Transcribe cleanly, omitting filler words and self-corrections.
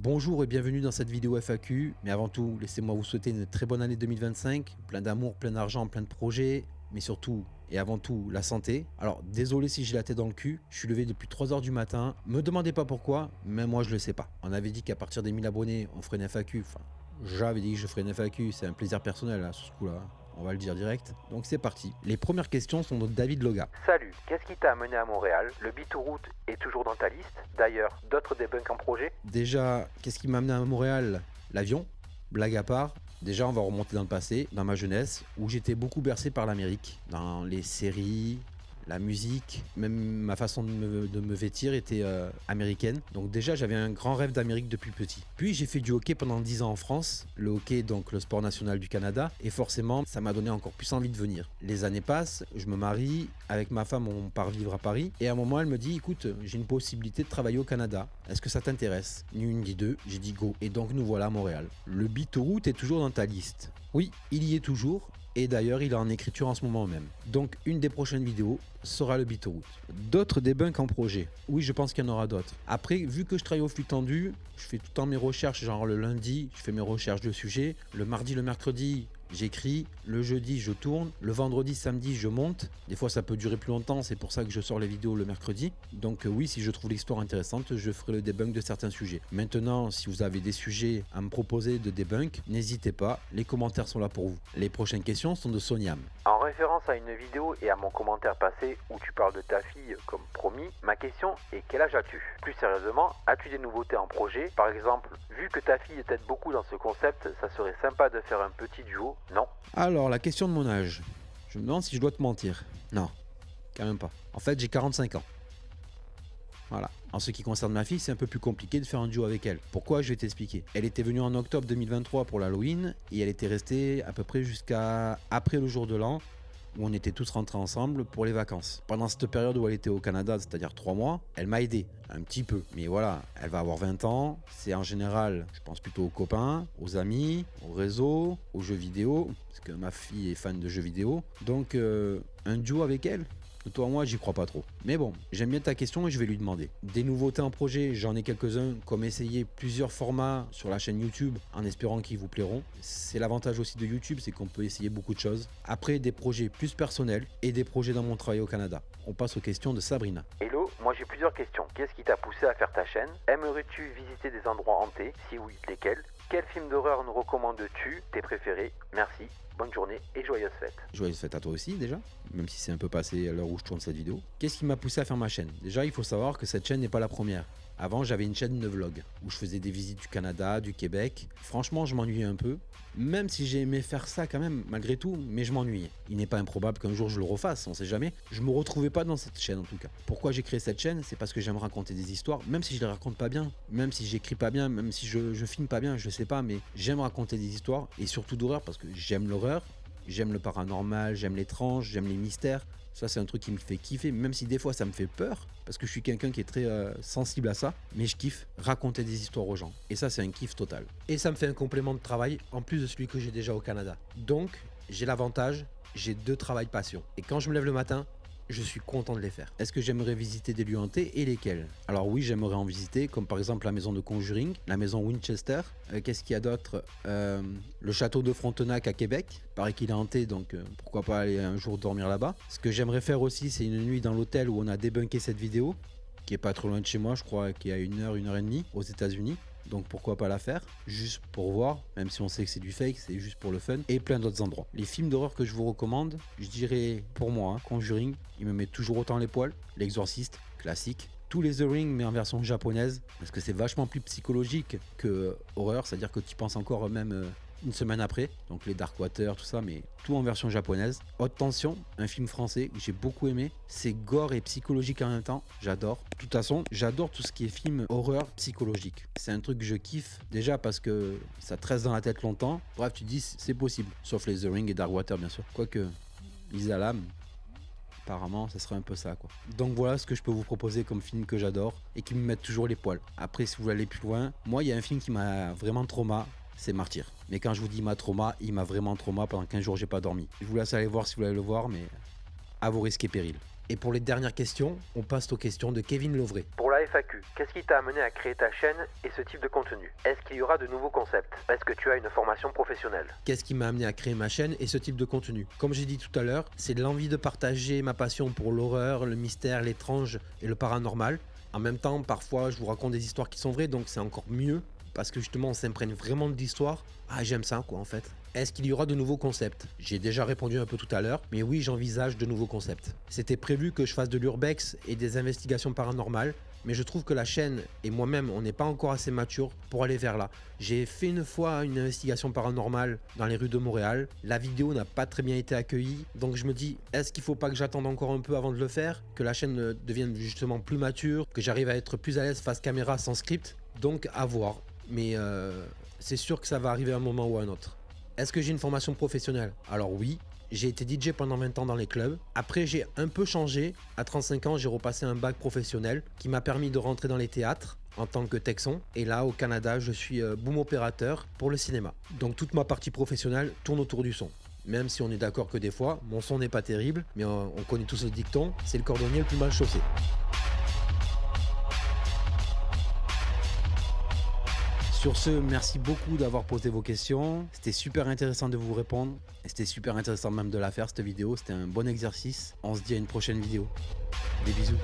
Bonjour et bienvenue dans cette vidéo FAQ, mais avant tout, laissez-moi vous souhaiter une très bonne année 2025, plein d'amour, plein d'argent, plein de projets, mais surtout et avant tout la santé. Alors désolé si j'ai la tête dans le cul, je suis levé depuis 3 heures du matin, me demandez pas pourquoi, même moi je le sais pas. On avait dit qu'à partir des 1000 abonnés, on ferait une FAQ, enfin j'avais dit que je ferais une FAQ, c'est un plaisir personnel là, sur ce coup-là. On va le dire direct. Donc c'est parti. Les premières questions sont de David Loga. Salut, qu'est-ce qui t'a amené à Montréal? Le Bitoroute est toujours dans ta liste. D'ailleurs, d'autres debunks en projet? Déjà, qu'est-ce qui m'a amené à Montréal? L'avion. Blague à part, déjà on va remonter dans le passé, dans ma jeunesse, où j'étais beaucoup bercé par l'Amérique, dans les séries, la musique, même ma façon de me vêtir était américaine. Donc déjà j'avais un grand rêve d'Amérique depuis petit. Puis j'ai fait du hockey pendant 10 ans en France, le hockey donc le sport national du Canada, et forcément ça m'a donné encore plus envie de venir. Les années passent, je me marie, avec ma femme on part vivre à Paris, et à un moment elle me dit écoute j'ai une possibilité de travailler au Canada, est-ce que ça t'intéresse? Ni une ni deux, j'ai dit go, et donc nous voilà à Montréal. Le Bitoroute est toujours dans ta liste. Oui, il y est toujours. Et d'ailleurs, il est en écriture en ce moment même. Donc, une des prochaines vidéos sera le Bitoroute. D'autres debunks en projet. Oui, je pense qu'il y en aura d'autres. Après, vu que je travaille au flux tendu, je fais tout le temps mes recherches, genre le lundi, je fais mes recherches de sujets. Le mardi, le mercredi, j'écris. Le jeudi, je tourne. Le vendredi, samedi, je monte. Des fois, ça peut durer plus longtemps. C'est pour ça que je sors les vidéos le mercredi. Donc oui, si je trouve l'histoire intéressante, je ferai le debunk de certains sujets. Maintenant, si vous avez des sujets à me proposer de debunk, n'hésitez pas. Les commentaires sont là pour vous. Les prochaines questions sont de Soniam. En référence à une vidéo et à mon commentaire passé où tu parles de ta fille comme promis, ma question est quel âge as-tu? Plus sérieusement, as-tu des nouveautés en projet? Par exemple, vu que ta fille t'aide beaucoup dans ce concept, ça serait sympa de faire un petit duo, non? Alors, la question de mon âge. Je me demande si je dois te mentir. Non, quand même pas. En fait, j'ai 45 ans. Voilà. En ce qui concerne ma fille, c'est un peu plus compliqué de faire un duo avec elle. Pourquoi? Je vais t'expliquer. Elle était venue en octobre 2023 pour l'Halloween et elle était restée à peu près jusqu'à après le jour de l'an où on était tous rentrés ensemble pour les vacances. Pendant cette période où elle était au Canada, c'est-à-dire 3 mois, elle m'a aidé un petit peu. Mais voilà, elle va avoir 20 ans. C'est en général, je pense plutôt aux copains, aux amis, au réseau, aux jeux vidéo, parce que ma fille est fan de jeux vidéo. Donc un duo avec elle, toi, moi, j'y crois pas trop. Mais bon, j'aime bien ta question et je vais lui demander. Des nouveautés en projet, j'en ai quelques-uns, comme essayer plusieurs formats sur la chaîne YouTube en espérant qu'ils vous plairont. C'est l'avantage aussi de YouTube, c'est qu'on peut essayer beaucoup de choses. Après, des projets plus personnels et des projets dans mon travail au Canada. On passe aux questions de Sabrina. Hello, moi j'ai plusieurs questions. Qu'est-ce qui t'a poussé à faire ta chaîne? Aimerais-tu visiter des endroits hantés? Si oui, lesquels? Quel film d'horreur nous recommandes-tu? Tes préférés? Merci, bonne journée et joyeuses fêtes. Joyeuse fête à toi aussi déjà, même si c'est un peu passé à l'heure où je tourne cette vidéo. Qu'est-ce qui m'a poussé à faire ma chaîne? Déjà, il faut savoir que cette chaîne n'est pas la première. Avant, j'avais une chaîne de vlog où je faisais des visites du Canada, du Québec. Franchement, je m'ennuyais un peu. Même si j'ai aimé faire ça quand même, malgré tout, mais je m'ennuyais. Il n'est pas improbable qu'un jour je le refasse, on sait jamais. Je me retrouvais pas dans cette chaîne en tout cas. Pourquoi j'ai créé cette chaîne? C'est parce que j'aime raconter des histoires, même si je les raconte pas bien, même si j'écris pas bien, même si je filme pas bien, je sais pas, mais j'aime raconter des histoires et surtout d'horreur parce que j'aime l'horreur. J'aime le paranormal, j'aime l'étrange, j'aime les mystères. Ça, c'est un truc qui me fait kiffer, même si des fois ça me fait peur, parce que je suis quelqu'un qui est très sensible à ça. Mais je kiffe raconter des histoires aux gens. Et ça, c'est un kiff total. Et ça me fait un complément de travail, en plus de celui que j'ai déjà au Canada. Donc, j'ai l'avantage, j'ai 2 travails passion. Et quand je me lève le matin, je suis content de les faire. Est-ce que j'aimerais visiter des lieux hantés et lesquels? Alors oui, j'aimerais en visiter, comme par exemple la maison de Conjuring, la maison Winchester. Qu'est-ce qu'il y a d'autre? Le château de Frontenac à Québec. Paraît qu'il est hanté, donc pourquoi pas aller un jour dormir là-bas. Ce que j'aimerais faire aussi, c'est une nuit dans l'hôtel où on a débunké cette vidéo, qui est pas trop loin de chez moi, je crois, qui est à 1 heure, 1 heure et demie aux États-Unis. Donc pourquoi pas la faire, juste pour voir, même si on sait que c'est du fake, c'est juste pour le fun, et plein d'autres endroits. Les films d'horreur que je vous recommande, je dirais pour moi, Conjuring, il me met toujours autant les poils, L'Exorciste, classique, tous les The Ring mais en version japonaise, parce que c'est vachement plus psychologique que horreur, c'est-à-dire que tu penses encore même une semaine après, donc les Darkwater, tout ça, mais tout en version japonaise. Haute Tension, un film français que j'ai beaucoup aimé, c'est gore et psychologique en même temps, j'adore. De toute façon, j'adore tout ce qui est film horreur psychologique. C'est un truc que je kiffe, déjà parce que ça te reste dans la tête longtemps. Bref, tu te dis c'est possible, sauf les The Ring et Darkwater bien sûr. Quoique, Lisa Lam, apparemment, ça serait un peu ça quoi. Donc voilà ce que je peux vous proposer comme film que j'adore et qui me met toujours les poils. Après, si vous voulez aller plus loin, moi il y a un film qui m'a vraiment trauma, c'est Martyr. Mais quand je vous dis il m'a vraiment trauma, pendant 15 jours j'ai pas dormi. Je vous laisse aller voir si vous voulez le voir, mais à vos risques et périls. Et pour les dernières questions, on passe aux questions de Kevin Lovray. Pour la FAQ, qu'est-ce qui t'a amené à créer ta chaîne et ce type de contenu? Est-ce qu'il y aura de nouveaux concepts? Est-ce que tu as une formation professionnelle? Qu'est-ce qui m'a amené à créer ma chaîne et ce type de contenu? Comme j'ai dit tout à l'heure, c'est de l'envie de partager ma passion pour l'horreur, le mystère, l'étrange et le paranormal. En même temps, parfois, je vous raconte des histoires qui sont vraies, donc c'est encore mieux. Parce que justement, on s'imprègne vraiment de l'histoire. Ah, j'aime ça, quoi, en fait. Est-ce qu'il y aura de nouveaux concepts? J'ai déjà répondu un peu tout à l'heure, mais oui, j'envisage de nouveaux concepts. C'était prévu que je fasse de l'urbex et des investigations paranormales, mais je trouve que la chaîne et moi-même, on n'est pas encore assez mature pour aller vers là. J'ai fait une fois une investigation paranormale dans les rues de Montréal. La vidéo n'a pas très bien été accueillie, donc je me dis, est-ce qu'il ne faut pas que j'attende encore un peu avant de le faire? Que la chaîne devienne justement plus mature, que j'arrive à être plus à l'aise face caméra sans script? Donc à voir. Mais c'est sûr que ça va arriver à un moment ou à un autre. Est-ce que j'ai une formation professionnelle? Alors oui, j'ai été DJ pendant 20 ans dans les clubs. Après, j'ai un peu changé. À 35 ans, j'ai repassé un bac professionnel qui m'a permis de rentrer dans les théâtres en tant que texon. Et là, au Canada, je suis boom opérateur pour le cinéma. Donc toute ma partie professionnelle tourne autour du son. Même si on est d'accord que des fois, mon son n'est pas terrible, mais on connaît tous le dicton, c'est le cordonnier le plus mal chaussé. Sur ce, merci beaucoup d'avoir posé vos questions. C'était super intéressant de vous répondre. Et c'était super intéressant même de la faire, cette vidéo. C'était un bon exercice. On se dit à une prochaine vidéo. Des bisous.